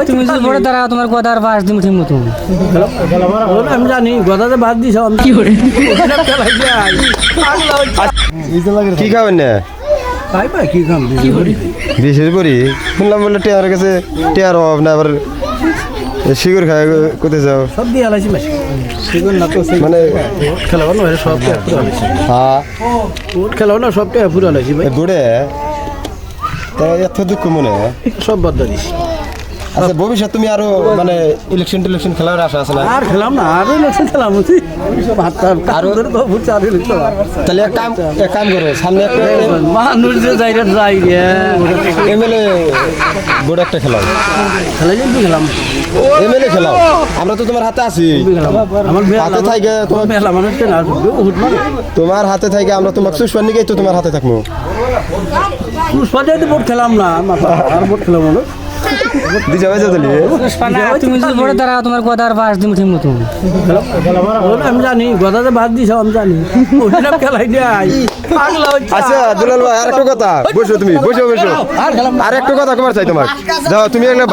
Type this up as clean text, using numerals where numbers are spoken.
তুমি যদি বড় দাঁড়াও তোমার গদার বাস দিম ঠিক মতো আমি জানি গদাতে বাদ দিছ কি করে কি খাবেন না ভাই ভাই কি কাম কি করে বিশেষ করি শুনলাম বললে টেয়ার কাছে টেয়ার অভাব না আবার শিকড় খায় কোথায় যাও সব দিয়ে আলাইছি মাসি সেগুলো না তো মানে খেলাবো না সব পুরো আলাইছি হ্যাঁ ওট খেলাবো না সব পুরো আলাইছি ভাই বুড়ে তাই এত দুঃখ মনে সব বাদ দিস আচ্ছা ভবিষ্যৎ তুমি আরো মানে ইলেকশন টিলেকশন খেলার আশা আছে না আর খেলাম না আর ইলেকশন খেলাম আরো তো ভোট চালু হইতো তাহলে এক কাম করো সামনে একটা মানুষ যে যাইরা যাই রে এমএলএ বোর্ড একটা খেলাও খেলাই যাই খেলাম এমএলএ খেলাও আমরা তো তোমার হাতে আছি আমার হাতে থাকে তোমার মেলা মানুষ না বহুত মানে তোমার হাতে থাকে আমরা তোমাকে সুস্পার নিকেই তো তোমার হাতে থাকবো পুষ্পাতে ভোট খেলাম না আর ভোট খেলাম না দিশা ভাই যাতে তুমি যদি বড় দাঁড়াও তোমার গদার বাস দিম ঠিক মতো আমি জানি গদাতে বাদ দিছ আমি জানি ওইটা খেলাই যাই পাগলা হচ্ছে আচ্ছা দুলাল ভাই আর একটা কথা বসো তুমি বসো আর একটা কথা তোমার চাই তোমার যাও তুমি একটা